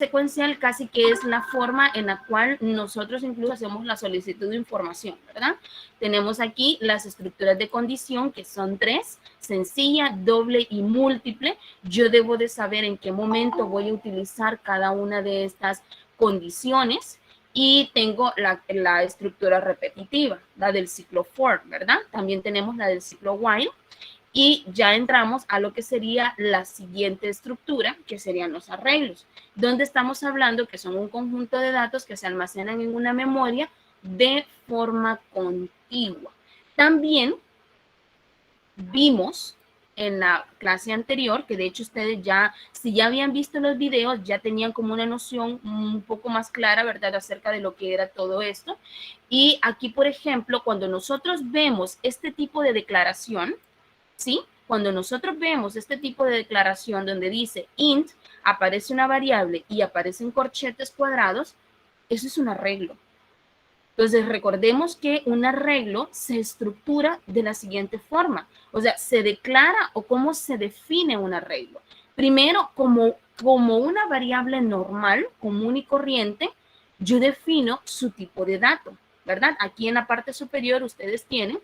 secuencial casi que es la forma en la cual nosotros incluso hacemos la solicitud de información, ¿verdad? Tenemos aquí las estructuras de condición, que son 3, sencilla, doble y múltiple. Yo debo de saber en qué momento voy a utilizar cada una de estas condiciones. Y tengo la estructura repetitiva, la del ciclo for, ¿verdad? También tenemos la del ciclo while. Y ya entramos a lo que sería la siguiente estructura, que serían los arreglos, donde estamos hablando que son un conjunto de datos que se almacenan en una memoria de forma contigua. También vimos en la clase anterior, que de hecho ustedes ya, si ya habían visto los videos, ya tenían como una noción un poco más clara, ¿verdad?, acerca de lo que era todo esto. Y aquí, por ejemplo, cuando nosotros vemos este tipo de declaración, ¿sí? Cuando nosotros vemos este tipo de declaración donde dice int, aparece una variable y aparecen corchetes cuadrados, eso es un arreglo. Entonces, recordemos que un arreglo se estructura de la siguiente forma. O sea, se declara o cómo se define un arreglo. Primero, como una variable normal, común y corriente, yo defino su tipo de dato, ¿verdad? Aquí en la parte superior ustedes tienen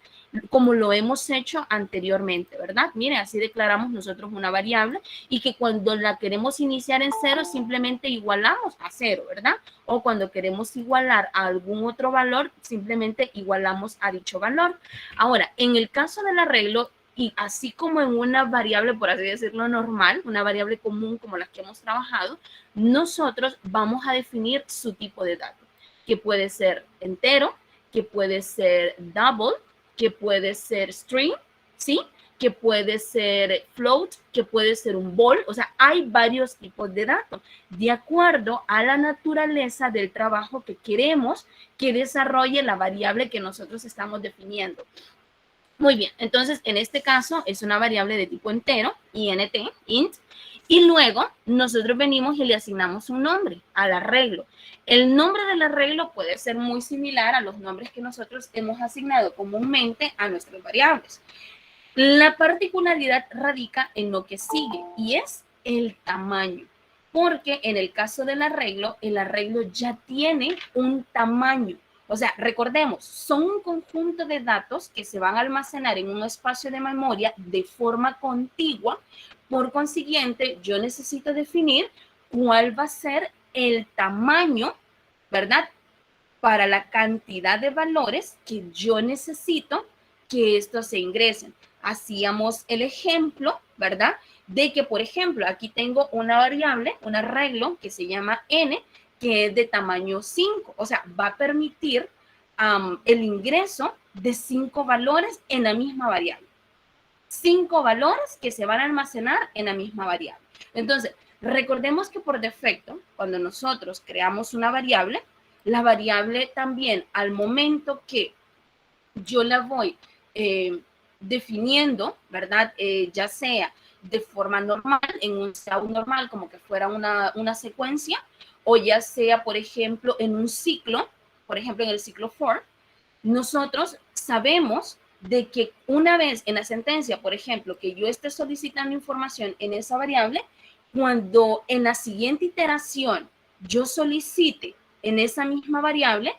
como lo hemos hecho anteriormente, ¿verdad? Mire, así declaramos nosotros una variable y que cuando la queremos iniciar en 0, simplemente igualamos a 0, ¿verdad? O cuando queremos igualar a algún otro valor, simplemente igualamos a dicho valor. Ahora, en el caso del arreglo, y así como en una variable, por así decirlo, normal, una variable común como las que hemos trabajado, nosotros vamos a definir su tipo de dato, que puede ser entero, que puede ser double, que puede ser string, ¿sí? Que puede ser float, que puede ser un bol. O sea, hay varios tipos de datos de acuerdo a la naturaleza del trabajo que queremos que desarrolle la variable que nosotros estamos definiendo. Muy bien, entonces en este caso es una variable de tipo entero, int, y luego nosotros venimos y le asignamos un nombre al arreglo. El nombre del arreglo puede ser muy similar a los nombres que nosotros hemos asignado comúnmente a nuestras variables. La particularidad radica en lo que sigue y es el tamaño, porque en el caso del arreglo, el arreglo ya tiene un tamaño. O sea, recordemos, son un conjunto de datos que se van a almacenar en un espacio de memoria de forma contigua. Por consiguiente, yo necesito definir cuál va a ser el tamaño, ¿verdad?, para la cantidad de valores que yo necesito que estos se ingresen. Hacíamos el ejemplo, ¿verdad?, de que, por ejemplo, aquí tengo una variable, un arreglo que se llama n, que es de tamaño 5, o sea, va a permitir el ingreso de 5 valores en la misma variable. 5 valores que se van a almacenar en la misma variable. Entonces, recordemos que por defecto, cuando nosotros creamos una variable, la variable también al momento que yo la voy definiendo, ¿verdad? Ya sea de forma normal, en un string normal, como que fuera una secuencia, o ya sea, por ejemplo, en un ciclo, por ejemplo, en el ciclo for, nosotros sabemos de que una vez en la sentencia, por ejemplo, que yo esté solicitando información en esa variable, cuando en la siguiente iteración yo solicite en esa misma variable,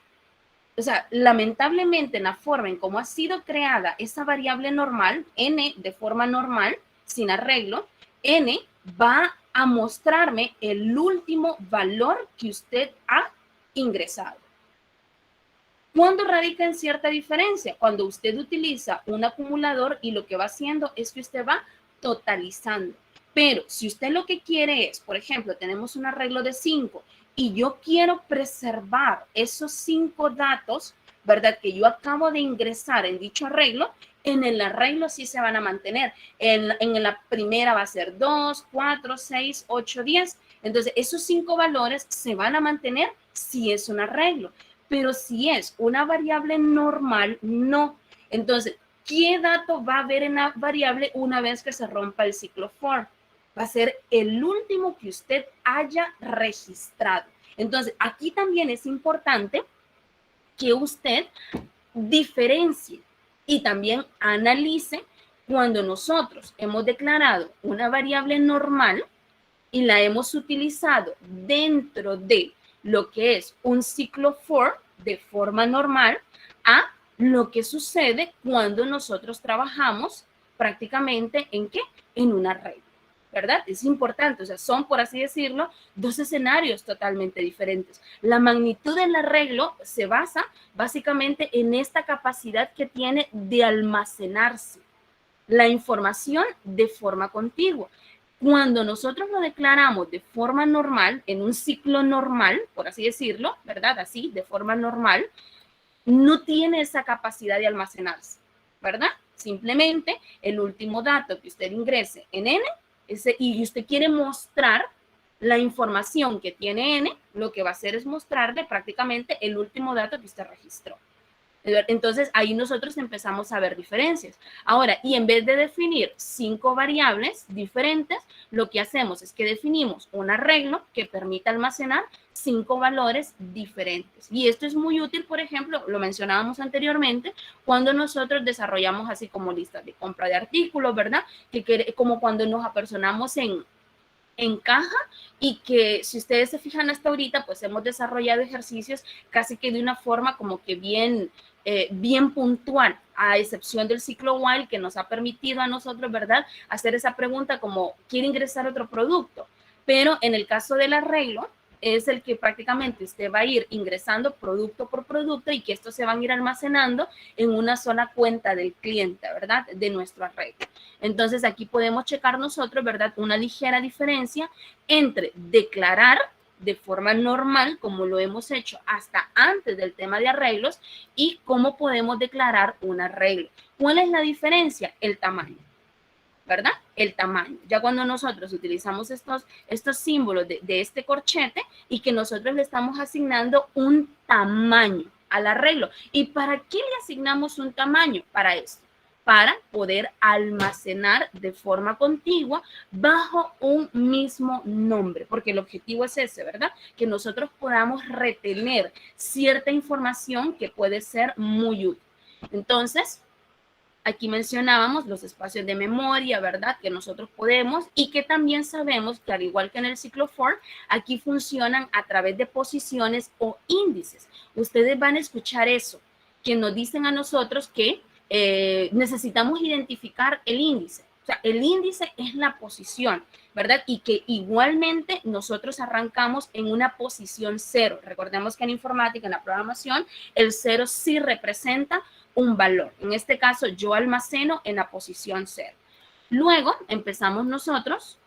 o sea, lamentablemente en la forma en cómo ha sido creada esa variable normal, n de forma normal, sin arreglo, n va a mostrarme el último valor que usted ha ingresado. ¿Cuándo radica en cierta diferencia? Cuando usted utiliza un acumulador y lo que va haciendo es que usted va totalizando. Pero si usted lo que quiere es, por ejemplo, tenemos un arreglo de 5 y yo quiero preservar esos 5 datos, ¿verdad?, que yo acabo de ingresar en dicho arreglo, en el arreglo sí se van a mantener. En la primera va a ser 2, 4, 6, 8, 10. Entonces, esos 5 valores se van a mantener si es un arreglo. Pero si es una variable normal, no. Entonces, ¿qué dato va a haber en la variable una vez que se rompa el ciclo for? Va a ser el último que usted haya registrado. Entonces, aquí también es importante que usted diferencie y también analice cuando nosotros hemos declarado una variable normal, y la hemos utilizado dentro de lo que es un ciclo for de forma normal a lo que sucede cuando nosotros trabajamos prácticamente ¿en qué? En una regla, ¿verdad? Es importante, o sea, son, por así decirlo, dos escenarios totalmente diferentes. La magnitud del arreglo se basa básicamente en esta capacidad que tiene de almacenarse la información de forma contigua. Cuando nosotros lo declaramos de forma normal, en un ciclo normal, por así decirlo, ¿verdad? Así, de forma normal, no tiene esa capacidad de almacenarse, ¿verdad? Simplemente el último dato que usted ingrese en N y usted quiere mostrar la información que tiene N, lo que va a hacer es mostrarle prácticamente el último dato que usted registró. Entonces, ahí nosotros empezamos a ver diferencias. Ahora, y en vez de definir 5 variables diferentes, lo que hacemos es que definimos un arreglo que permita almacenar 5 valores diferentes. Y esto es muy útil, por ejemplo, lo mencionábamos anteriormente, cuando nosotros desarrollamos así como listas de compra de artículos, ¿verdad? Como cuando nos apersonamos en caja y que si ustedes se fijan hasta ahorita, pues hemos desarrollado ejercicios casi que de una forma como que bien puntual, a excepción del ciclo while que nos ha permitido a nosotros, ¿verdad?, hacer esa pregunta como, ¿quiere ingresar otro producto? Pero en el caso del arreglo, es el que prácticamente usted va a ir ingresando producto por producto y que estos se van a ir almacenando en una sola cuenta del cliente, ¿verdad?, de nuestro arreglo. Entonces, aquí podemos checar nosotros, ¿verdad?, una ligera diferencia entre declarar de forma normal, como lo hemos hecho hasta antes del tema de arreglos, y cómo podemos declarar un arreglo. ¿Cuál es la diferencia? El tamaño, ¿verdad? El tamaño. Ya cuando nosotros utilizamos estos símbolos de este corchete y que nosotros le estamos asignando un tamaño al arreglo. ¿Y para qué le asignamos un tamaño? Para esto, para poder almacenar de forma contigua bajo un mismo nombre, porque el objetivo es ese, ¿verdad? Que nosotros podamos retener cierta información que puede ser muy útil. Entonces, aquí mencionábamos los espacios de memoria, ¿verdad? Que nosotros podemos y que también sabemos que al igual que en el ciclo for, aquí funcionan a través de posiciones o índices. Ustedes van a escuchar eso, que nos dicen a nosotros que necesitamos identificar el índice. O sea, el índice es la posición, ¿verdad? Y que igualmente nosotros arrancamos en una posición 0. Recordemos que en informática, en la programación, el 0 sí representa un valor. En este caso, yo almaceno en la posición 0. Luego empezamos nosotros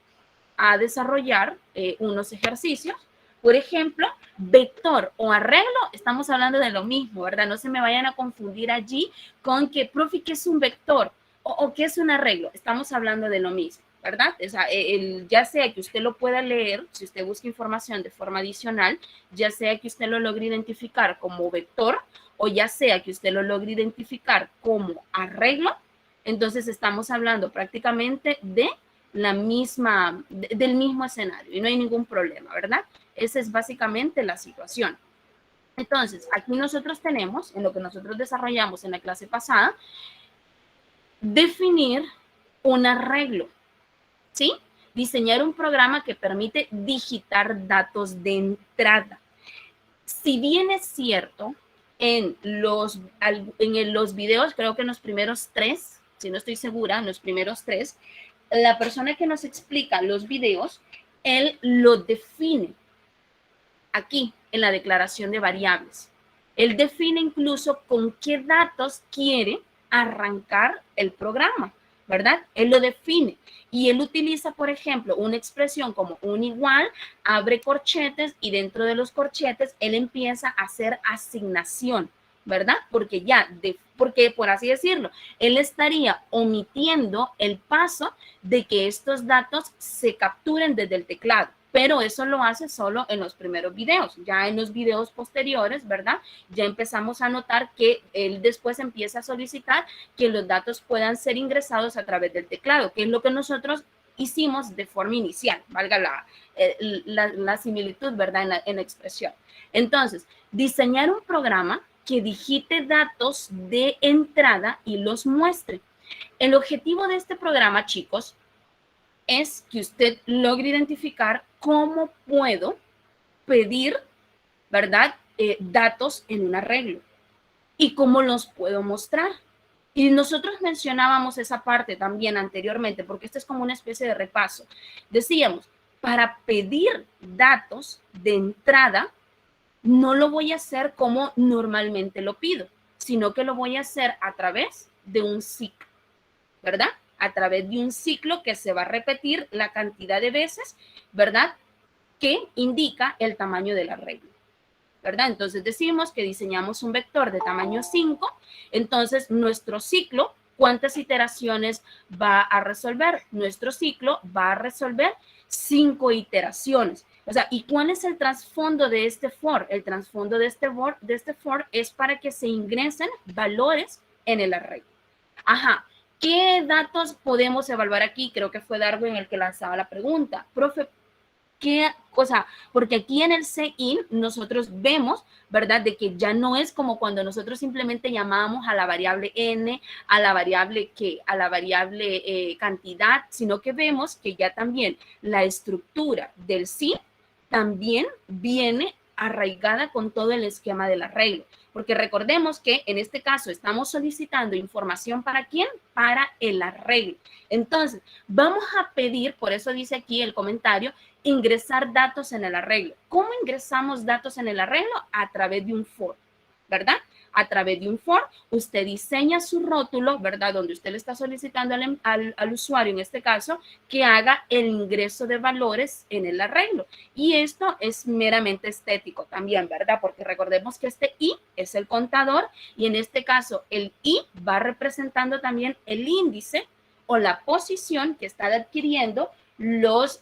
a desarrollar unos ejercicios. Por ejemplo, vector o arreglo, estamos hablando de lo mismo, ¿verdad? No se me vayan a confundir allí con que, profe, ¿qué es un vector? O ¿qué es un arreglo? Estamos hablando de lo mismo, ¿verdad? O sea, ya sea que usted lo pueda leer, si usted busca información de forma adicional, ya sea que usted lo logre identificar como vector o ya sea que usted lo logre identificar como arreglo, entonces estamos hablando prácticamente del mismo escenario y no hay ningún problema, ¿verdad? Esa es básicamente la situación. Entonces, aquí nosotros tenemos, en lo que nosotros desarrollamos en la clase pasada, definir un arreglo, ¿sí? Diseñar un programa que permite digitar datos de entrada. Si bien es cierto, en los videos, creo que en los primeros 3, si no estoy segura, en los primeros 3, la persona que nos explica los videos, él lo define aquí en la declaración de variables. Él define incluso con qué datos quiere arrancar el programa, ¿verdad? Él lo define y él utiliza, por ejemplo, una expresión como un igual, abre corchetes y dentro de los corchetes él empieza a hacer asignación, ¿verdad? Porque por así decirlo, él estaría omitiendo el paso de que estos datos se capturen desde el teclado. Pero eso lo hace solo en los primeros videos. Ya en los videos posteriores, ¿verdad? Ya empezamos a notar que él después empieza a solicitar que los datos puedan ser ingresados a través del teclado, que es lo que nosotros hicimos de forma inicial, valga la similitud, ¿verdad? En la expresión. Entonces, diseñar un programa que digite datos de entrada y los muestre. El objetivo de este programa, chicos, es que usted logre identificar cómo puedo pedir, ¿verdad? Datos en un arreglo y cómo los puedo mostrar. Y nosotros mencionábamos esa parte también anteriormente, porque esto es como una especie de repaso. Decíamos, para pedir datos de entrada, no lo voy a hacer como normalmente lo pido, sino que lo voy a hacer a través de un ciclo, ¿verdad? A través de un ciclo que se va a repetir la cantidad de veces, ¿verdad? Que indica el tamaño del arreglo, ¿verdad? Entonces decimos que diseñamos un vector de tamaño 5, entonces nuestro ciclo, ¿cuántas iteraciones va a resolver? Nuestro ciclo va a resolver 5 iteraciones. O sea, ¿y cuál es el trasfondo de este for? El trasfondo de este for es para que se ingresen valores en el arreglo. Ajá, ¿qué datos podemos evaluar aquí? Creo que fue Darwin el que lanzaba la pregunta. Profe, ¿qué cosa? Porque aquí en el CIN nosotros vemos, ¿verdad? De que ya no es como cuando nosotros simplemente llamábamos a la variable n, a la variable cantidad, sino que vemos que ya también la estructura del CIN también viene arraigada con todo el esquema del arreglo. Porque recordemos que en este caso estamos solicitando información ¿para quién? Para el arreglo. Entonces, vamos a pedir, por eso dice aquí el comentario, ingresar datos en el arreglo. ¿Cómo ingresamos datos en el arreglo? A través de un for, ¿verdad? A través de un for, usted diseña su rótulo, ¿verdad? Donde usted le está solicitando al usuario, en este caso, que haga el ingreso de valores en el arreglo. Y esto es meramente estético también, ¿verdad? Porque recordemos que este i es el contador y en este caso el i va representando también el índice o la posición que está adquiriendo los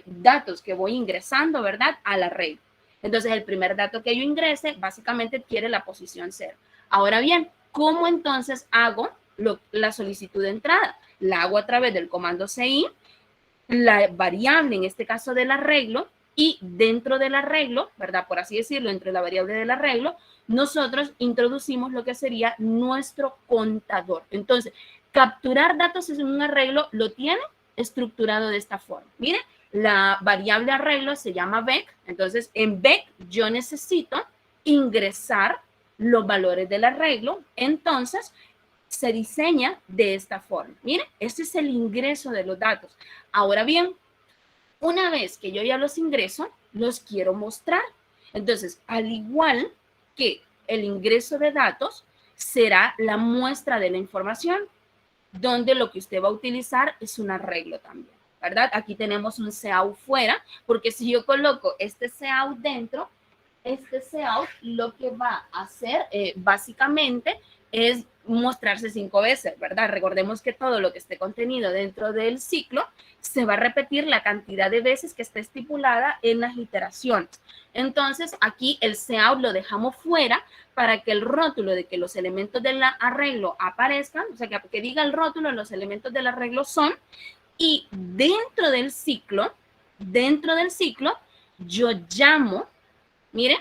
datos que voy ingresando, ¿verdad? Al arreglo. Entonces, el primer dato que yo ingrese, básicamente adquiere la posición 0. Ahora bien, ¿cómo entonces hago la solicitud de entrada? La hago a través del comando CI, la variable, en este caso del arreglo, y dentro del arreglo, ¿verdad? Por así decirlo, entre la variable del arreglo, nosotros introducimos lo que sería nuestro contador. Entonces, capturar datos en un arreglo lo tiene estructurado de esta forma. Miren, la variable arreglo se llama vec, entonces en vec yo necesito ingresar los valores del arreglo, entonces se diseña de esta forma. Miren, este es el ingreso de los datos. Ahora bien, una vez que yo ya los ingreso, los quiero mostrar. Entonces, al igual que el ingreso de datos, será la muestra de la información, donde lo que usted va a utilizar es un arreglo también, ¿verdad? Aquí tenemos un cout fuera, porque si yo coloco este cout dentro, este cout lo que va a hacer básicamente es mostrarse 5 veces, ¿verdad? Recordemos que todo lo que esté contenido dentro del ciclo se va a repetir la cantidad de veces que esté estipulada en las iteraciones. Entonces, aquí el cout lo dejamos fuera para que el rótulo de que los elementos del arreglo aparezcan, o sea, que diga el rótulo, los elementos del arreglo son, y dentro del ciclo, yo llamo, mire,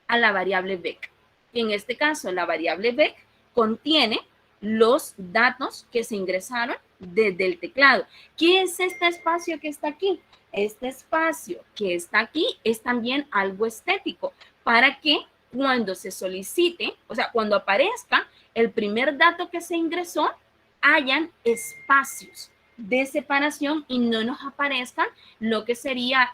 a la variable vec. Y en este caso, la variable vec contiene los datos que se ingresaron desde el teclado. ¿Qué es este espacio que está aquí? Este espacio que está aquí es también algo estético para que cuando se solicite, o sea, cuando aparezca el primer dato que se ingresó, hayan espacios de separación y no nos aparezcan lo que sería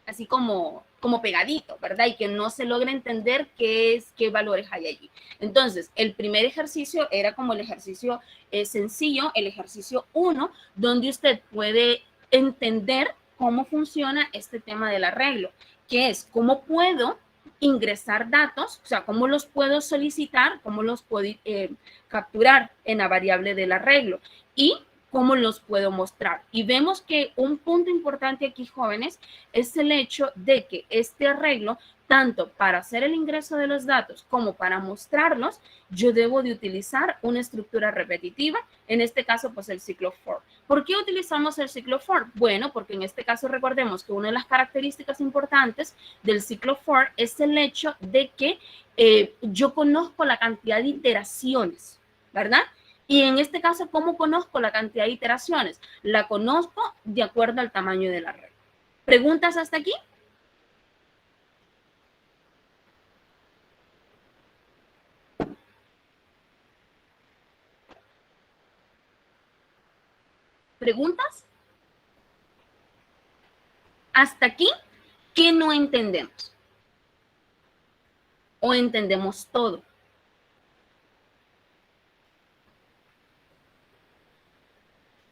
así como pegadito, ¿verdad? Y que no se logra entender qué valores hay allí. Entonces, el primer ejercicio era como el ejercicio sencillo, el ejercicio 1, donde usted puede entender cómo funciona este tema del arreglo, que es cómo puedo ingresar datos, o sea, cómo los puedo solicitar, cómo los puedo capturar en la variable del arreglo y cómo los puedo mostrar. Y vemos que un punto importante aquí, jóvenes, es el hecho de que este arreglo, tanto para hacer el ingreso de los datos como para mostrarlos, yo debo de utilizar una estructura repetitiva, en este caso, pues el ciclo for. ¿Por qué utilizamos el ciclo for? Bueno, porque en este caso recordemos que una de las características importantes del ciclo for es el hecho de que yo conozco la cantidad de iteraciones, ¿verdad? Y en este caso, ¿cómo conozco la cantidad de iteraciones? La conozco de acuerdo al tamaño del arreglo. ¿Preguntas hasta aquí? ¿Preguntas? Hasta aquí, ¿qué no entendemos? ¿O entendemos todo?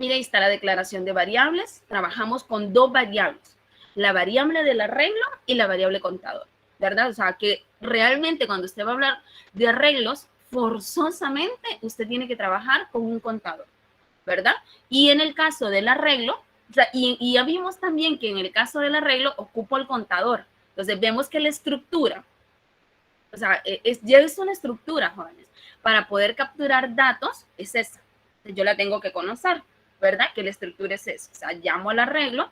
Mira, ahí está la declaración de variables. Trabajamos con dos variables, la variable del arreglo y la variable contador, ¿verdad? O sea, que realmente cuando usted va a hablar de arreglos, forzosamente usted tiene que trabajar con un contador, ¿verdad? Y en el caso del arreglo, o sea, y ya vimos también que en el caso del arreglo ocupo el contador. Entonces vemos que la estructura, o sea, ya es una estructura, jóvenes. Para poder capturar datos es esa. Yo la tengo que conocer, ¿verdad? Que la estructura es esa. O sea, llamo al arreglo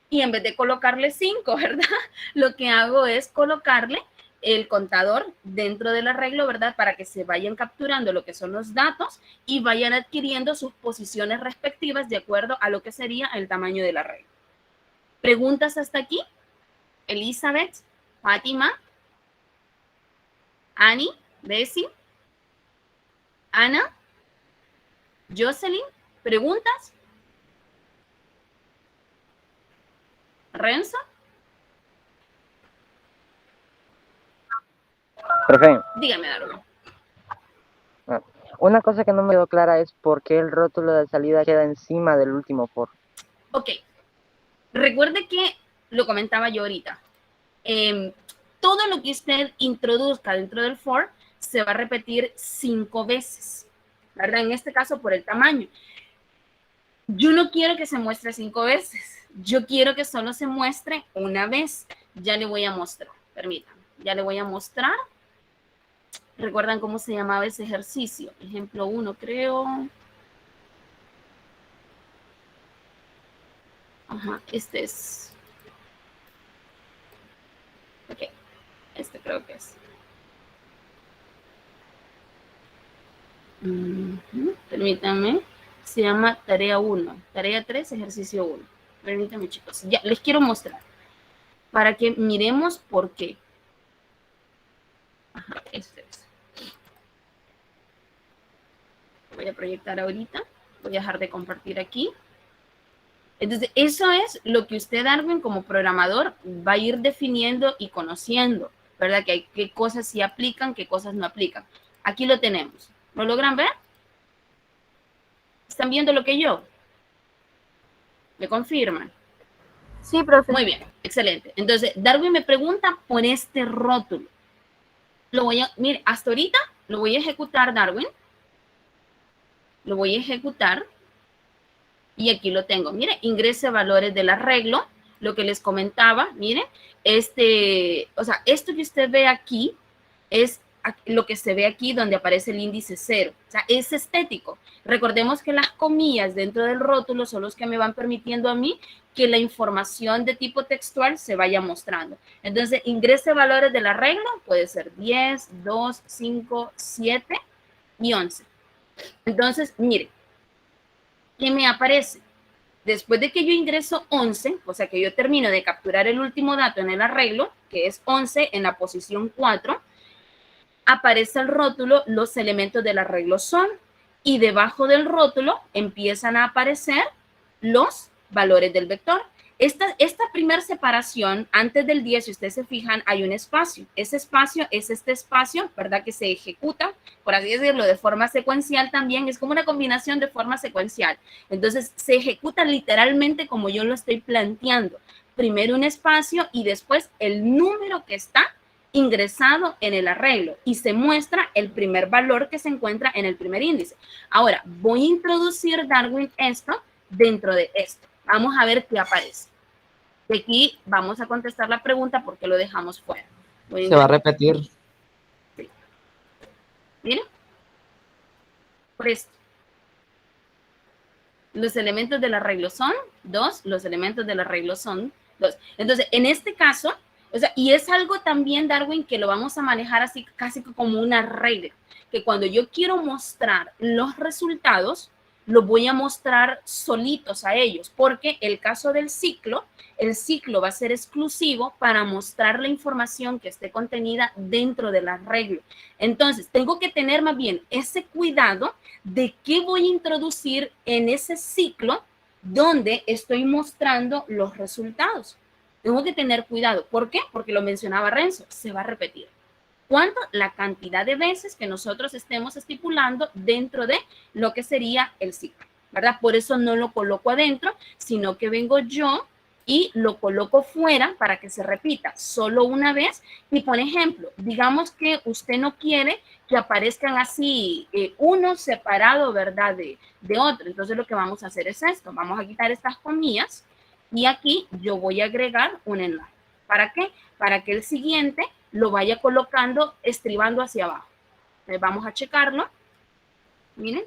y en vez de colocarle 5, ¿verdad? Lo que hago es colocarle el contador dentro del arreglo, ¿verdad? Para que se vayan capturando lo que son los datos y vayan adquiriendo sus posiciones respectivas de acuerdo a lo que sería el tamaño del arreglo. ¿Preguntas hasta aquí? Elizabeth, Fátima, Annie, Bessie, Ana, Jocelyn, ¿preguntas? ¿Renzo? Profe, Dígame, Darwin. una cosa que no me quedó clara es por qué el rótulo de salida queda encima del último for. Ok. Recuerde que lo comentaba yo ahorita. Todo lo que usted introduzca dentro del for se va a repetir 5 veces, ¿verdad? En este caso por el tamaño. Yo no quiero que se muestre 5 veces. Yo quiero que solo se muestre una vez. Ya le voy a mostrar. Permítanme. Ya le voy a mostrar. ¿Recuerdan cómo se llamaba ese ejercicio? Ejemplo 1, creo. Ajá, este es. Ok, este creo que es. Permítanme. Se llama tarea 1. Tarea 3, ejercicio 1. Permítanme, chicos. Ya, les quiero mostrar. Para que miremos por qué. Ajá, este es. Voy a proyectar ahorita. Voy a dejar de compartir aquí. Entonces, eso es lo que usted, Darwin, como programador, va a ir definiendo y conociendo, ¿verdad? Que hay qué cosas sí aplican, qué cosas no aplican. Aquí lo tenemos. ¿Lo logran ver? ¿Están viendo lo que yo? ¿Me confirman? Sí, profe. Muy bien, excelente. Entonces, Darwin me pregunta por este rótulo. Lo voy a, mire, hasta ahorita lo voy a ejecutar, Darwin. Lo voy a ejecutar. Y aquí lo tengo. Mire, ingrese valores del arreglo. Lo que les comentaba, miren, o sea, esto que usted ve aquí es lo que se ve aquí donde aparece el índice 0. O sea, es estético. Recordemos que las comillas dentro del rótulo son los que me van permitiendo a mí que la información de tipo textual se vaya mostrando. Entonces, ingrese valores del arreglo, puede ser 10, 2, 5, 7 y 11. Entonces, mire, ¿qué me aparece? Después de que yo ingreso 11, o sea que yo termino de capturar el último dato en el arreglo, que es 11 en la posición 4, aparece el rótulo, los elementos del arreglo son, y debajo del rótulo empiezan a aparecer los valores del vector. Esta primera separación, antes del 10, si ustedes se fijan, hay un espacio. Ese espacio es este espacio, ¿verdad? Que se ejecuta, por así decirlo, de forma secuencial también. Es como una combinación de forma secuencial. Entonces, se ejecuta literalmente como yo lo estoy planteando. Primero un espacio y después el número que está ingresado en el arreglo y se muestra el primer valor que se encuentra en el primer índice. Ahora, voy a introducir, Darwin, esto dentro de esto. Vamos a ver qué aparece. De aquí vamos a contestar la pregunta porque lo dejamos fuera. Se va a repetir. Sí. Miren. Por esto. Los elementos del arreglo son 2, los elementos del arreglo son 2. Entonces, en este caso, O sea, y es algo también, Darwin, que lo vamos a manejar así casi como una regla, que cuando yo quiero mostrar los resultados, los voy a mostrar solitos a ellos, porque el caso del ciclo, el ciclo va a ser exclusivo para mostrar la información que esté contenida dentro de la regla. Entonces, tengo que tener más bien ese cuidado de qué voy a introducir en ese ciclo donde estoy mostrando los resultados. Tengo que tener cuidado. ¿Por qué? Porque lo mencionaba Renzo, se va a repetir. ¿Cuánto? La cantidad de veces que nosotros estemos estipulando dentro de lo que sería el ciclo, ¿verdad? Por eso no lo coloco adentro, sino que vengo yo y lo coloco fuera para que se repita solo una vez. Y por ejemplo, digamos que usted no quiere que aparezcan así uno separado, ¿verdad? De otro. Entonces lo que vamos a hacer es esto. Vamos a quitar estas comillas y aquí yo voy a agregar un enlace. ¿Para qué? Para que el siguiente lo vaya colocando estribando hacia abajo. Entonces vamos a checarlo. Miren.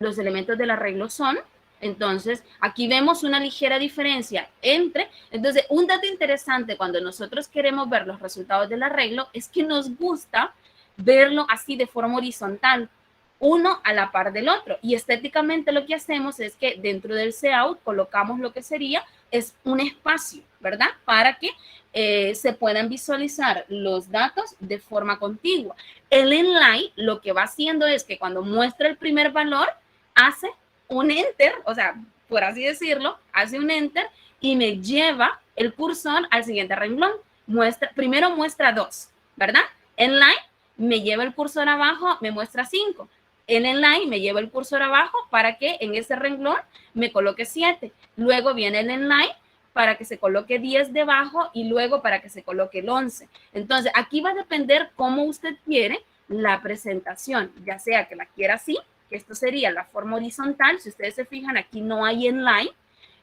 Los elementos del arreglo son, entonces, aquí vemos una ligera diferencia entre, entonces, un dato interesante cuando nosotros queremos ver los resultados del arreglo es que nos gusta verlo así de forma horizontal, uno a la par del otro. Y estéticamente lo que hacemos es que dentro del layout colocamos lo que sería es un espacio, ¿verdad? Para que se puedan visualizar los datos de forma contigua. El inline lo que va haciendo es que cuando muestra el primer valor, hace un enter, o sea, por así decirlo, hace un enter y me lleva el cursor al siguiente renglón. Primero muestra 2, ¿verdad? Inline me lleva el cursor abajo, me muestra 5. En inline me lleva el cursor abajo para que en ese renglón me coloque 7. Luego viene el inline para que se coloque 10 debajo y luego para que se coloque el 11. Entonces, aquí va a depender cómo usted quiere la presentación, ya sea que la quiera así, que esto sería la forma horizontal. Si ustedes se fijan, aquí no hay inline.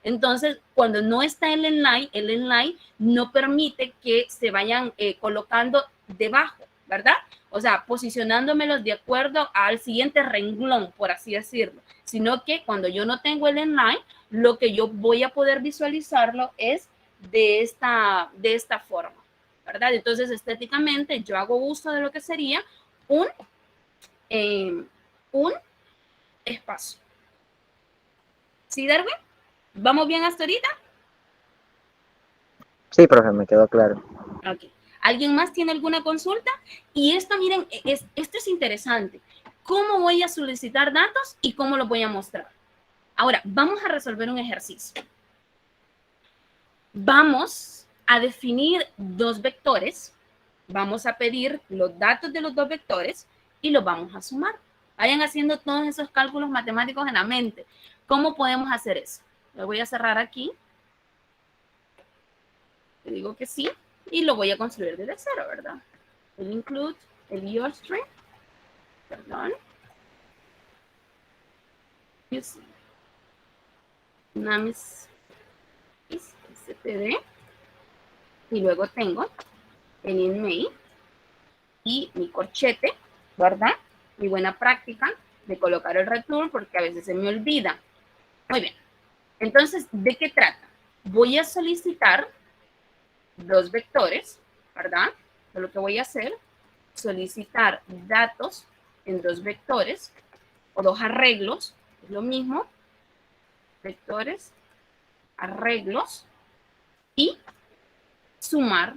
Entonces, cuando no está el inline no permite que se vayan colocando debajo, ¿verdad? O sea, posicionándomelos de acuerdo al siguiente renglón, por así decirlo. Sino que cuando yo no tengo el inline, lo que yo voy a poder visualizarlo es de esta forma, ¿verdad? Entonces, estéticamente, yo hago uso de lo que sería un espacio. ¿Sí, Darwin? ¿Vamos bien hasta ahorita? Sí, profe, me quedó claro. Ok. ¿Alguien más tiene alguna consulta? Y esto, miren, esto es interesante. ¿Cómo voy a solicitar datos y cómo los voy a mostrar? Ahora, vamos a resolver un ejercicio. Vamos a definir dos vectores. Vamos a pedir los datos de los dos vectores y los vamos a sumar. Vayan haciendo todos esos cálculos matemáticos en la mente. ¿Cómo podemos hacer eso? Lo voy a cerrar aquí. Le digo que sí. Y lo voy a construir desde cero, ¿verdad? El include, el UString, perdón. Use names std. Y luego tengo el inmain y mi corchete, ¿verdad? Mi buena práctica de colocar el return porque a veces se me olvida. Muy bien. Entonces, ¿de qué trata? Voy a solicitar dos vectores, ¿verdad? Eso es lo que voy a hacer. Solicitar datos en dos vectores o dos arreglos. Es lo mismo. Vectores, arreglos y sumar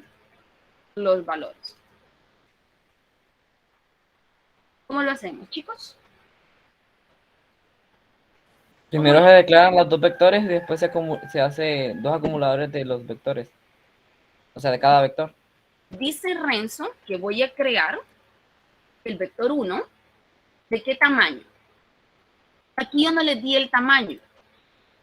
los valores. ¿Cómo lo hacemos, chicos? Primero se declaran los dos vectores y después se hace dos acumuladores de los vectores. O sea, de cada vector. Dice Renzo que voy a crear el vector 1. ¿De qué tamaño? Aquí yo no le di el tamaño.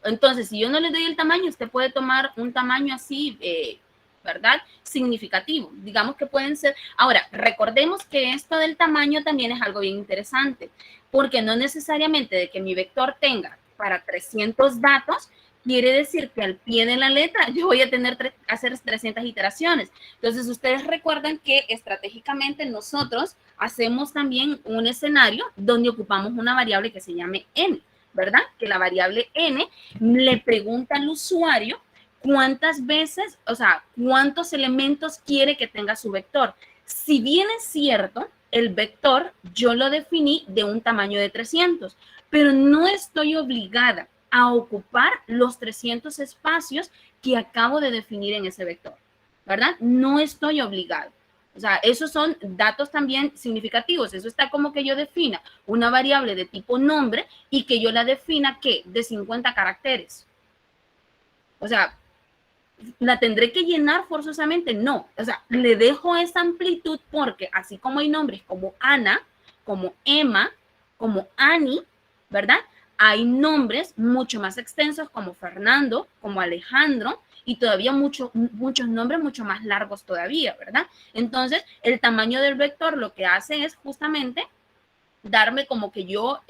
Entonces, si yo no le doy el tamaño, usted puede tomar un tamaño así, ¿verdad? Significativo. Digamos que pueden ser... Ahora, recordemos que esto del tamaño también es algo bien interesante, porque no necesariamente de que mi vector tenga para 300 datos, quiere decir que al pie de la letra yo voy a tener hacer 300 iteraciones. Entonces, ustedes recuerdan que estratégicamente nosotros hacemos también un escenario donde ocupamos una variable que se llame n, ¿verdad? Que la variable n le pregunta al usuario cuántas veces, o sea, cuántos elementos quiere que tenga su vector. Si bien es cierto, el vector yo lo definí de un tamaño de 300, pero no estoy obligada a ocupar los 300 espacios que acabo de definir en ese vector, ¿verdad? No estoy obligado. O sea, esos son datos también significativos. Eso está como que yo defina una variable de tipo nombre y que yo la defina, ¿qué? De 50 caracteres. O sea, ¿la tendré que llenar forzosamente? No. O sea, le dejo esa amplitud porque así como hay nombres como Ana, como Emma, como Ani, ¿verdad? Hay nombres mucho más extensos como Fernando, como Alejandro, y todavía muchos nombres mucho más largos todavía, ¿verdad? Entonces, el tamaño del vector lo que hace es justamente darme como que yo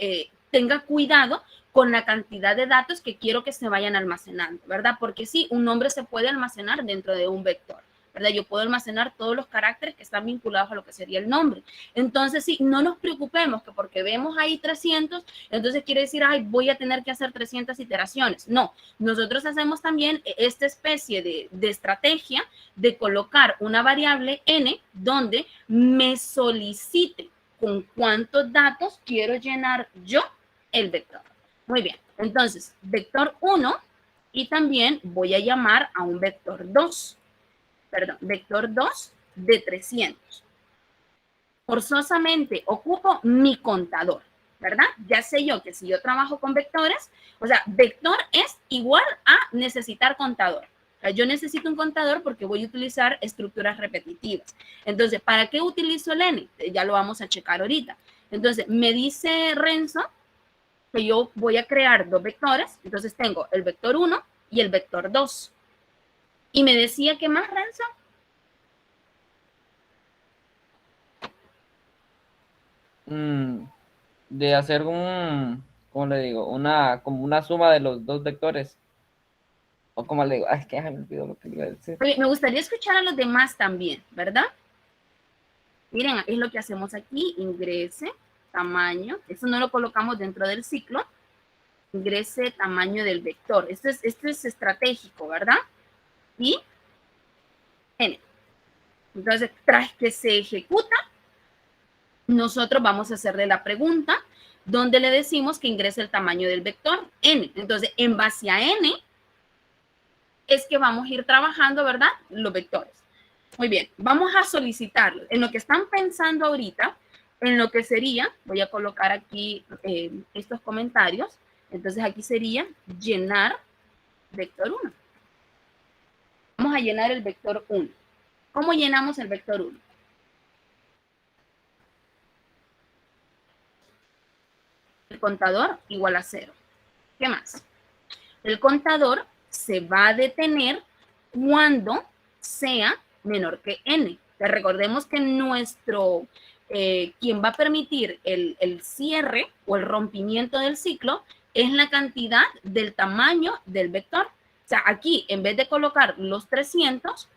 tenga cuidado con la cantidad de datos que quiero que se vayan almacenando, ¿verdad? Porque sí, un nombre se puede almacenar dentro de un vector, ¿verdad? Yo puedo almacenar todos los caracteres que están vinculados a lo que sería el nombre. Entonces, sí, no nos preocupemos que porque vemos ahí 300, entonces quiere decir, ay, voy a tener que hacer 300 iteraciones. No, nosotros hacemos también esta especie de estrategia de colocar una variable n donde me solicite con cuántos datos quiero llenar yo el vector. Muy bien, entonces, vector 1 y también voy a llamar a un vector 2. Perdón, vector 2 de 300. Forzosamente ocupo mi contador, ¿verdad? Ya sé yo que si yo trabajo con vectores, o sea, vector es igual a necesitar contador. O sea, yo necesito un contador porque voy a utilizar estructuras repetitivas. Entonces, ¿para qué utilizo el n? Ya lo vamos a checar ahorita. Entonces, me dice Renzo que yo voy a crear dos vectores. Entonces, tengo el vector 1 y el vector 2. Y me decía, ¿qué más, Renzo? De hacer ¿cómo le digo? Como una suma de los dos vectores. O como le digo, ay, es que ya me olvidó lo que le iba a decir. Oye, me gustaría escuchar a los demás también, ¿verdad? Miren, es lo que hacemos aquí, ingrese, tamaño, eso no lo colocamos dentro del ciclo, ingrese tamaño del vector, esto es estratégico, ¿verdad? Y n. Entonces, tras que se ejecuta, nosotros vamos a hacerle la pregunta donde le decimos que ingrese el tamaño del vector n. Entonces, en base a n, es que vamos a ir trabajando, ¿verdad? Los vectores. Muy bien, vamos a solicitarlo. En lo que están pensando ahorita, en lo que sería, voy a colocar aquí estos comentarios. Entonces aquí sería llenar vector 1. Vamos a llenar el vector 1. ¿Cómo llenamos el vector 1? El contador igual a 0. ¿Qué más? El contador se va a detener cuando sea menor que n. Recordemos que nuestro, quien va a permitir el cierre o el rompimiento del ciclo es la cantidad del tamaño del vector. O sea, aquí en vez de colocar los 300,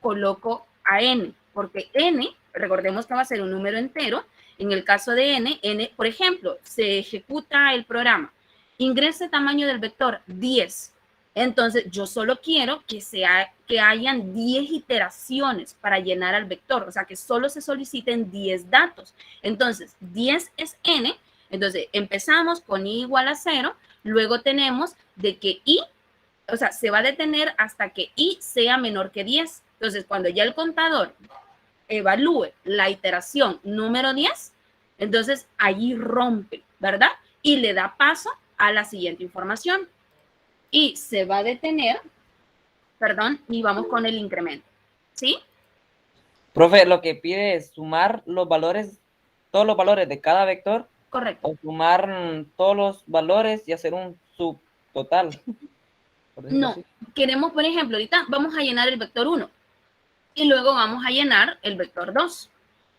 coloco a n, porque n, recordemos que va a ser un número entero. En el caso de n, por ejemplo, se ejecuta el programa, ingrese tamaño del vector 10. Entonces, yo solo quiero que hayan 10 iteraciones para llenar al vector, o sea, que solo se soliciten 10 datos. Entonces, 10 es n, entonces empezamos con i igual a 0, luego tenemos de que i, o sea, se va a detener hasta que i sea menor que 10. Entonces, cuando ya el contador evalúe la iteración número 10, entonces allí rompe, ¿verdad? Y le da paso a la siguiente información. Y se va a detener, perdón, y vamos con el incremento, ¿sí? Profe, lo que pide es sumar los valores, todos los valores de cada vector. Correcto. O sumar todos los valores y hacer un subtotal. No, así. Queremos, por ejemplo, ahorita vamos a llenar el vector 1 y luego vamos a llenar el vector 2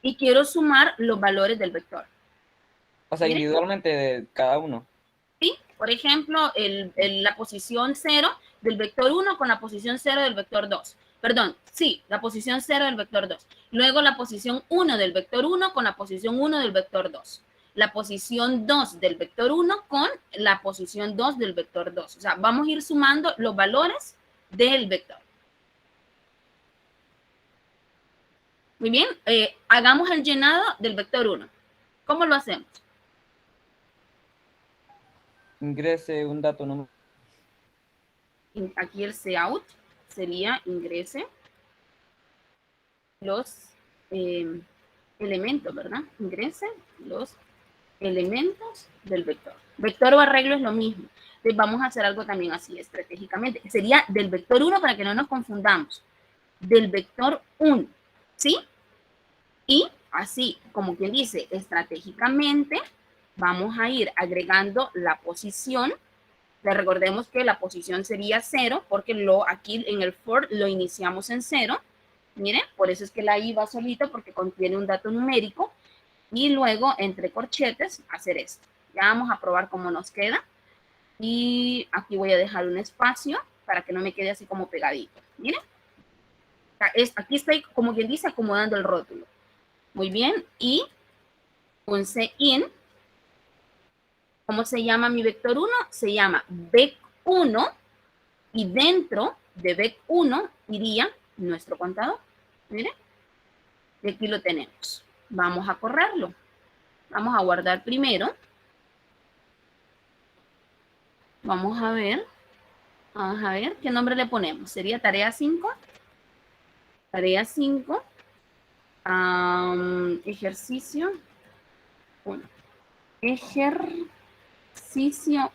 y quiero sumar los valores del vector. O sea, ¿miren? Individualmente de cada uno. Sí, por ejemplo, la posición 0 del vector 1 con la posición 0 del vector 2. Perdón, sí, la posición 0 del vector 2. Luego la posición 1 del vector 1 con la posición 1 del vector 2. la posición 2 del vector 1 con la posición 2 del vector 2. O sea, vamos a ir sumando los valores del vector. Muy bien, hagamos el llenado del vector 1. ¿Cómo lo hacemos? Ingrese un dato número. Aquí el cout sería ingrese los elementos, ¿verdad? Ingrese los elementos del vector. Vector o arreglo es lo mismo. Entonces vamos a hacer algo también así estratégicamente. Sería del vector 1 para que no nos confundamos. Del vector 1, ¿sí? Y así, como quien dice, estratégicamente, vamos a ir agregando la posición. Recordemos que la posición sería 0, porque aquí en el for lo iniciamos en 0. Miren, por eso es que la i va solita, porque contiene un dato numérico. Y luego, entre corchetes, hacer esto. Ya vamos a probar cómo nos queda. Y aquí voy a dejar un espacio para que no me quede así como pegadito. Miren. Aquí estoy, como quien dice, acomodando el rótulo. Muy bien. Y un cin. ¿Cómo se llama mi vector 1? Se llama vec1. Y dentro de vec1 iría nuestro contador. Miren. Y aquí lo tenemos. Vamos a correrlo. Vamos a guardar primero. Vamos a ver. Vamos a ver qué nombre le ponemos. Sería tarea 5. Tarea 5. Ejercicio 1. Ejercicio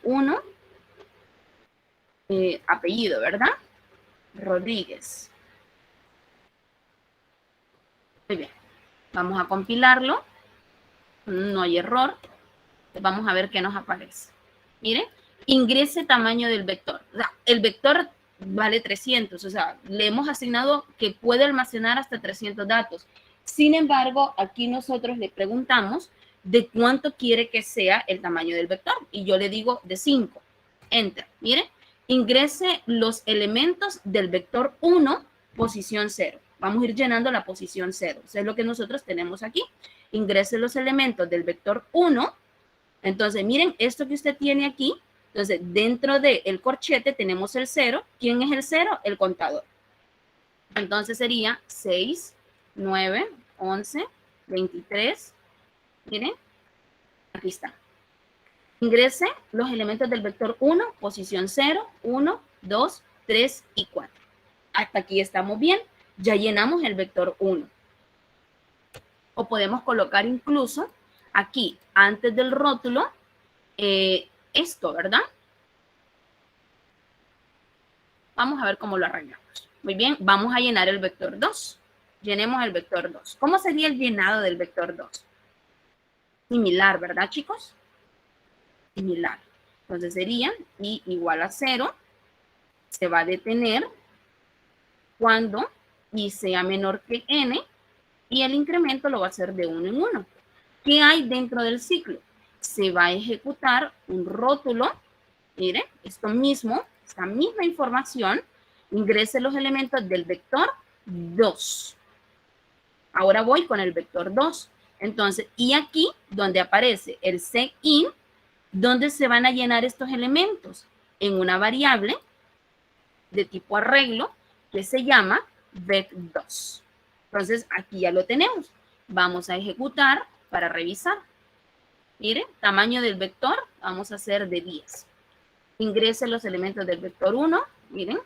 1. Apellido, ¿verdad? Rodríguez. Muy bien. Vamos a compilarlo. No hay error. Vamos a ver qué nos aparece. Miren, ingrese tamaño del vector. O sea, el vector vale 300. O sea, le hemos asignado que puede almacenar hasta 300 datos. Sin embargo, aquí nosotros le preguntamos de cuánto quiere que sea el tamaño del vector. Y yo le digo de 5. Enter. Miren, ingrese los elementos del vector 1, posición 0. Vamos a ir llenando la posición 0. Eso es lo que nosotros tenemos aquí. Ingrese los elementos del vector 1. Entonces, miren, esto que usted tiene aquí. Entonces, dentro del corchete tenemos el 0. ¿Quién es el 0? El contador. Entonces, sería 6, 9, 11, 23. Miren, aquí está. Ingrese los elementos del vector 1, posición 0, 1, 2, 3 y 4. Hasta aquí estamos bien. Ya llenamos el vector 1. O podemos colocar incluso aquí, antes del rótulo, esto, ¿verdad? Vamos a ver cómo lo arreglamos. Muy bien, vamos a llenar el vector 2. Llenemos el vector 2. ¿Cómo sería el llenado del vector 2? Similar, ¿verdad, chicos? Similar. Entonces sería i igual a 0. Se va a detener cuando i sea menor que n. Y el incremento lo va a hacer de 1 en 1. ¿Qué hay dentro del ciclo? Se va a ejecutar un rótulo. Mire, esto mismo, esta misma información, ingrese los elementos del vector 2. Ahora voy con el vector 2. Entonces, y aquí, donde aparece el cin, ¿dónde se van a llenar estos elementos? En una variable de tipo arreglo que se llama vec2. Entonces, aquí ya lo tenemos. Vamos a ejecutar para revisar. Miren, tamaño del vector, vamos a hacer de 10. Ingrese los elementos del vector 1. Miren,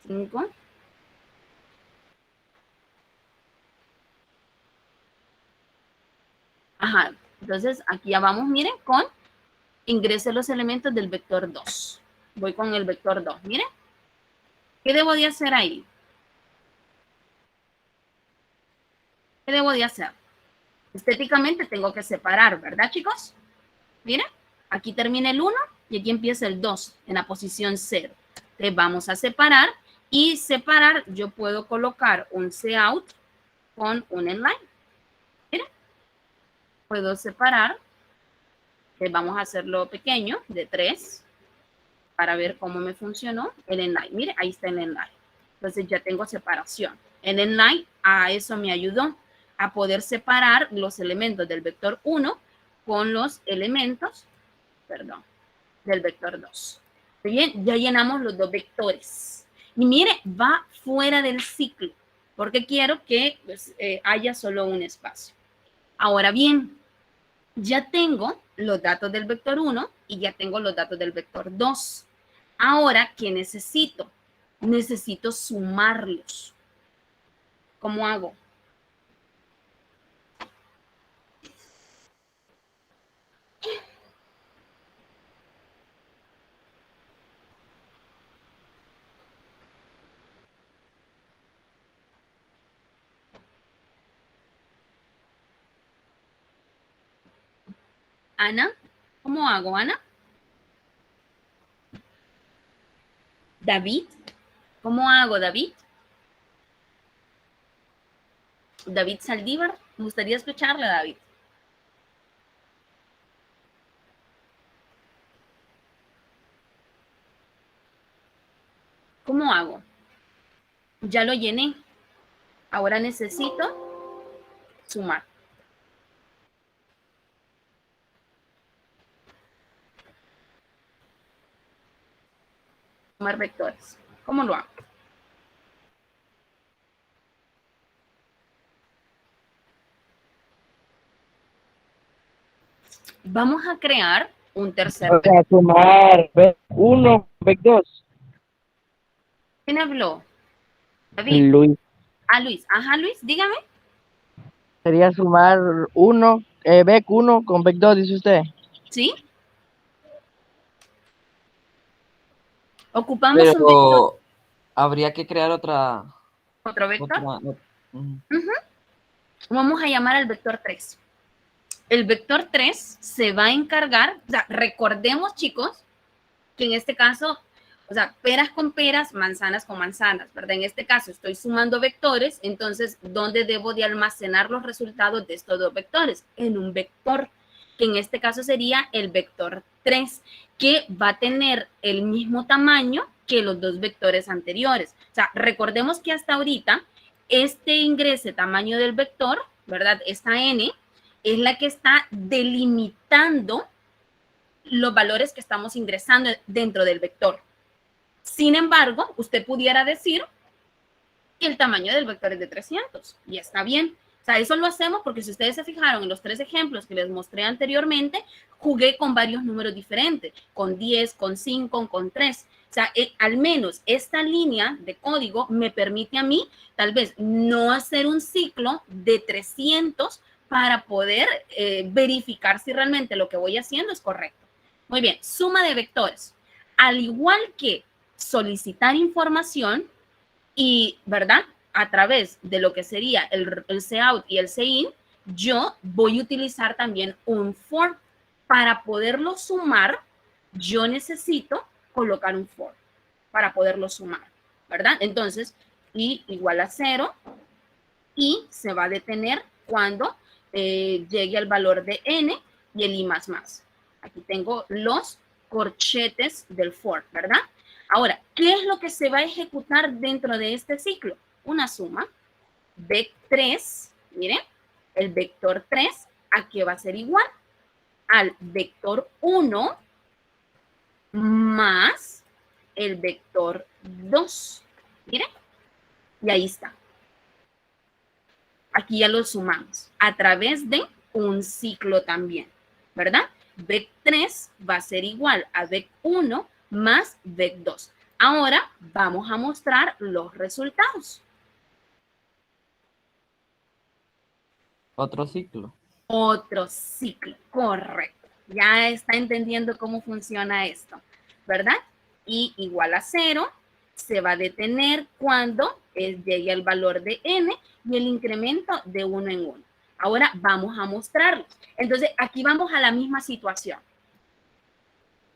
5. Ajá, entonces aquí ya vamos, miren, con ingrese los elementos del vector 2. Voy con el vector 2, miren. ¿Qué debo de hacer ahí? ¿Qué debo de hacer? Estéticamente tengo que separar, ¿verdad, chicos? Miren, aquí termina el 1 y aquí empieza el 2 en la posición 0. Entonces vamos a separar y separar yo puedo colocar un cout con un inline. Miren, puedo separar. Entonces vamos a hacerlo pequeño, de 3, para ver cómo me funcionó el inline. Mire, ahí está el inline. Entonces ya tengo separación. El inline a eso me ayudó, a poder separar los elementos del vector 1 con los elementos, perdón, del vector 2. Muy bien, ya llenamos los dos vectores. Y mire, va fuera del ciclo, porque quiero que pues, haya solo un espacio. Ahora bien, ya tengo los datos del vector 1 y ya tengo los datos del vector 2. Ahora, ¿qué necesito? Necesito sumarlos. ¿Cómo hago? Ana, ¿cómo hago, Ana? David, ¿cómo hago, David? David Saldívar, me gustaría escucharle, David. ¿Cómo hago? Ya lo llené. Ahora necesito sumar. Sumar vectores. ¿Cómo lo hago? Vamos a crear un tercer O sea, vector. sumar VEC1, VEC2. ¿Quién habló? David. Luis. Ah, Luis. Ajá, Luis, dígame. Sería sumar VEC1 con VEC2, dice usted. ¿Sí? Ocupamos un vector. Pero habría que crear Otro vector. Ujú. Vamos a llamar al vector 3. El vector 3 se va a encargar, o sea, recordemos, chicos, que en este caso, o sea, peras con peras, manzanas con manzanas, ¿verdad? En este caso estoy sumando vectores, entonces, ¿dónde debo de almacenar los resultados de estos dos vectores? En un vector, que en este caso sería el vector 3, que va a tener el mismo tamaño que los dos vectores anteriores. O sea, recordemos que hasta ahorita, este ingrese tamaño del vector, ¿verdad? Esta n, es la que está delimitando los valores que estamos ingresando dentro del vector. Sin embargo, usted pudiera decir que el tamaño del vector es de 300 y está bien. O sea, eso lo hacemos porque si ustedes se fijaron en los 3 ejemplos que les mostré anteriormente, jugué con varios números diferentes, con 10, con 5, con 3. O sea, al menos esta línea de código me permite a mí tal vez no hacer un ciclo de 300 para poder verificar si realmente lo que voy haciendo es correcto. Muy bien, suma de vectores. Al igual que solicitar información y, ¿verdad? A través de lo que sería el cout y el cin, yo voy a utilizar también un for. Para poderlo sumar, yo necesito colocar un for para poderlo sumar, ¿verdad? Entonces, i igual a 0 y se va a detener cuando llegue al valor de n y el i más más. Aquí tengo los corchetes del for, ¿verdad? Ahora, ¿qué es lo que se va a ejecutar dentro de este ciclo? Una suma. Vec3, miren, el vector 3, ¿a qué va a ser igual? Al vector 1 más el vector 2. Miren, y ahí está. Aquí ya lo sumamos a través de un ciclo también, ¿verdad? Vec3 va a ser igual a Vec1 más Vec2. Ahora vamos a mostrar los resultados. Otro ciclo. Otro ciclo, correcto. Ya está entendiendo cómo funciona esto, ¿verdad? Y igual a 0 se va a detener cuando llegue al valor de n y el incremento de 1 en 1. Ahora vamos a mostrarlo. Entonces, aquí vamos a la misma situación.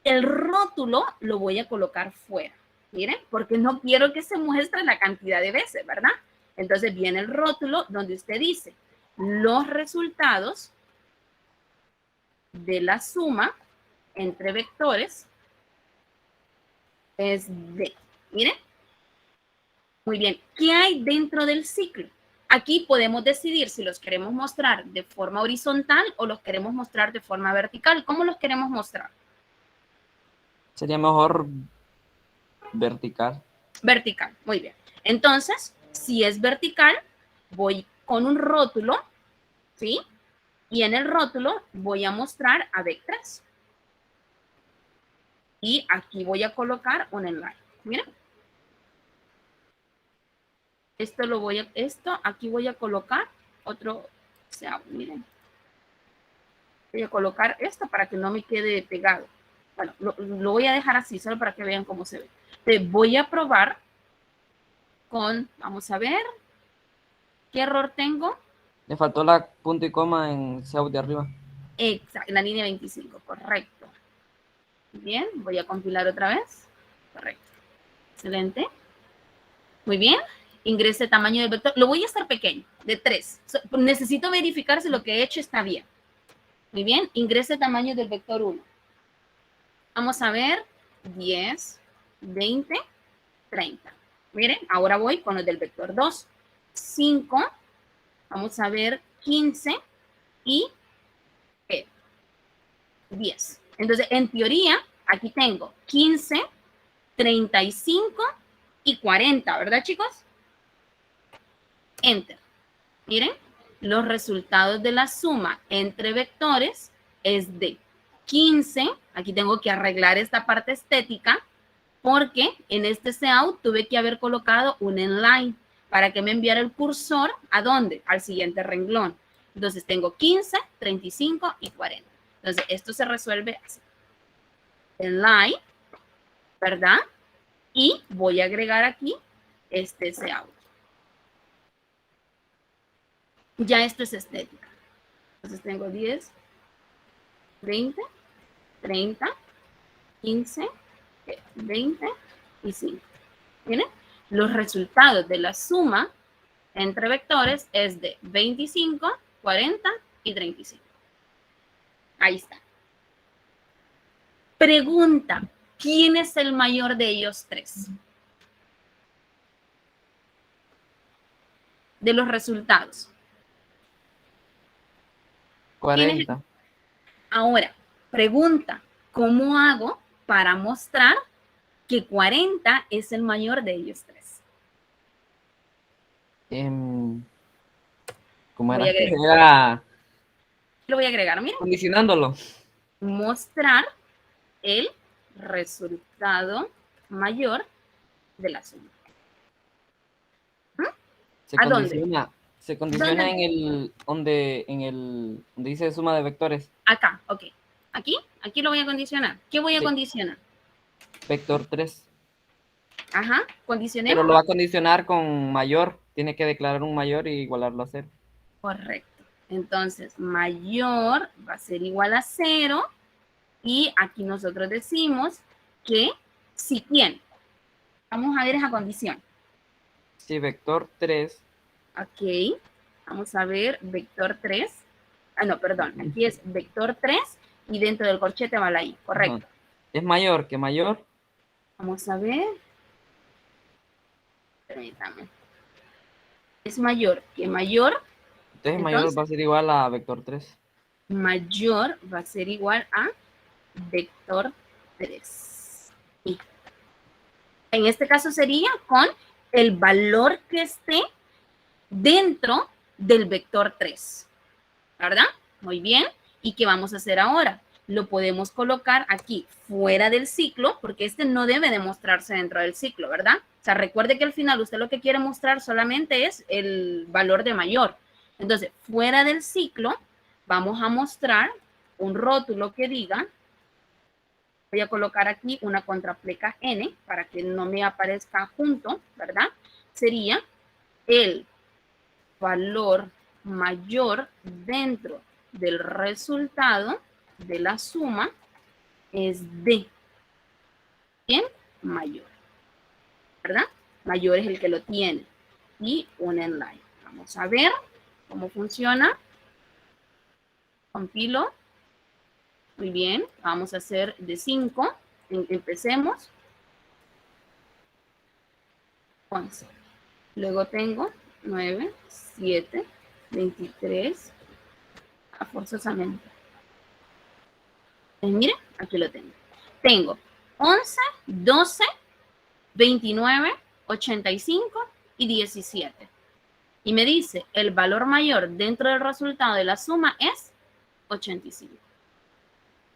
El rótulo lo voy a colocar fuera, miren, porque no quiero que se muestre la cantidad de veces, ¿verdad? Entonces viene el rótulo donde usted dice los resultados de la suma entre vectores es de, miren. Muy bien, ¿qué hay dentro del ciclo? Aquí podemos decidir si los queremos mostrar de forma horizontal o los queremos mostrar de forma vertical. ¿Cómo los queremos mostrar? Sería mejor vertical. Vertical, muy bien. Entonces, si es vertical, voy con un rótulo, ¿sí? Y en el rótulo voy a mostrar a vectores. Y aquí voy a colocar un enlace. Miren. Aquí voy a colocar otro, o sea, miren. Voy a colocar esto para que no me quede pegado. Bueno, lo voy a dejar así, solo para que vean cómo se ve. Te voy a probar con, vamos a ver, ¿qué error tengo? Le faltó la punto y coma en South de arriba. Exacto, en la línea 25, correcto. Bien, voy a compilar otra vez. Correcto. Excelente. Muy bien. Ingrese tamaño del vector. Lo voy a hacer pequeño, de 3. Necesito verificar si lo que he hecho está bien. Muy bien. Ingrese tamaño del vector 1. Vamos a ver. 10, 20, 30. Miren, ahora voy con los del vector 2. 5. Vamos a ver 15 y 10. Entonces, en teoría, aquí tengo 15, 35 y 40, ¿verdad, chicos? Enter. Miren, los resultados de la suma entre vectores es de 15. Aquí tengo que arreglar esta parte estética porque en este Cout tuve que haber colocado un inline para que me enviara el cursor ¿a dónde? Al siguiente renglón. Entonces tengo 15, 35 y 40. Entonces esto se resuelve así. Inline, ¿verdad? Y voy a agregar aquí este Cout. Ya esto es estética. Entonces tengo 10, 20, 30, 15, 20 y 5. ¿Miren? Los resultados de la suma entre vectores es de 25, 40 y 35. Ahí está. Pregunta, ¿quién es el mayor de ellos tres? De los resultados. 40. Ahora, pregunta, ¿cómo hago para mostrar que 40 es el mayor de ellos tres? ¿Cómo Voy a era? agregar. Era Lo voy a agregar, miren. condicionándolo. Mostrar el resultado mayor de la suma. Se ¿A dónde? condiciona. Se condiciona en el donde dice suma de vectores. Acá, ok. Aquí lo voy a condicionar. ¿Qué voy a Sí. condicionar? Vector 3. Ajá, Pero condicionemos. lo va a condicionar con mayor. Tiene que declarar un mayor y igualarlo a 0. Correcto. Entonces, mayor va a ser igual a 0. Y aquí nosotros decimos que si tiene. Vamos a ver esa condición. Sí, vector 3. Ok. Vamos a ver vector 3. Ah, no, perdón. Aquí es vector 3 y dentro del corchete va la I. Correcto. Ajá. Es mayor que mayor. Vamos a ver. Permítame. Es mayor que mayor. Entonces mayor va a ser igual a vector 3. Mayor va a ser igual a vector 3. Y en este caso sería con el valor que esté dentro del vector 3. ¿Verdad? Muy bien. ¿Y qué vamos a hacer ahora? Lo podemos colocar aquí fuera del ciclo, porque este no debe de mostrarse dentro del ciclo, ¿verdad? O sea, recuerde que al final usted lo que quiere mostrar solamente es el valor de mayor. Entonces, fuera del ciclo, vamos a mostrar un rótulo que diga, voy a colocar aquí una contrapleca N para que no me aparezca junto, ¿verdad? Sería el valor mayor dentro del resultado de la suma es de ¿quién? Mayor, ¿verdad? Mayor es el que lo tiene. Y un inline. Vamos a ver cómo funciona. Compilo. Muy bien. Vamos a hacer de 5. Empecemos. 11. Luego tengo 9, 7, 23, forzosamente. Miren, aquí lo tengo. Tengo 11, 12, 29, 85 y 17. Y me dice, el valor mayor dentro del resultado de la suma es 85.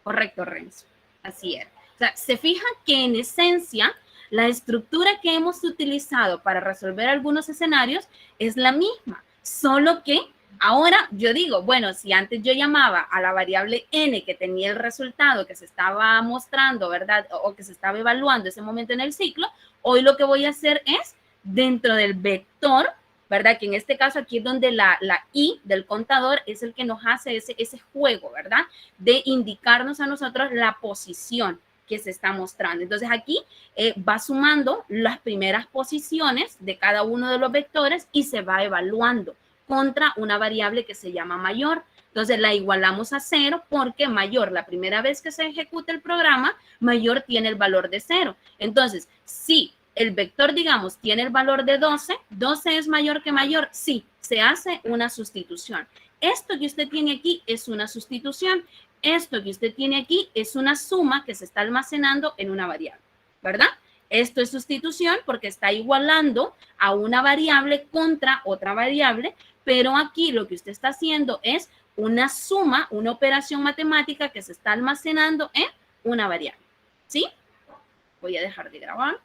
Correcto, Renzo. Así es. O sea, se fijan que en esencia la estructura que hemos utilizado para resolver algunos escenarios es la misma, solo que ahora yo digo, bueno, si antes yo llamaba a la variable n que tenía el resultado que se estaba mostrando, ¿verdad? O que se estaba evaluando ese momento en el ciclo, hoy lo que voy a hacer es dentro del vector, ¿verdad? Que en este caso aquí es donde la i del contador es el que nos hace ese juego, ¿verdad? De indicarnos a nosotros la posición que se está mostrando. Entonces aquí va sumando las primeras posiciones de cada uno de los vectores y se va evaluando contra una variable que se llama mayor. Entonces la igualamos a 0 porque mayor, la primera vez que se ejecuta el programa, mayor tiene el valor de 0. Entonces, si el vector, digamos, tiene el valor de 12, 12 es mayor que mayor, sí, se hace una sustitución. Esto que usted tiene aquí es una sustitución. Esto que usted tiene aquí es una suma que se está almacenando en una variable, ¿verdad? Esto es sustitución porque está igualando a una variable contra otra variable, pero aquí lo que usted está haciendo es una suma, una operación matemática que se está almacenando en una variable, ¿sí? Voy a dejar de grabar.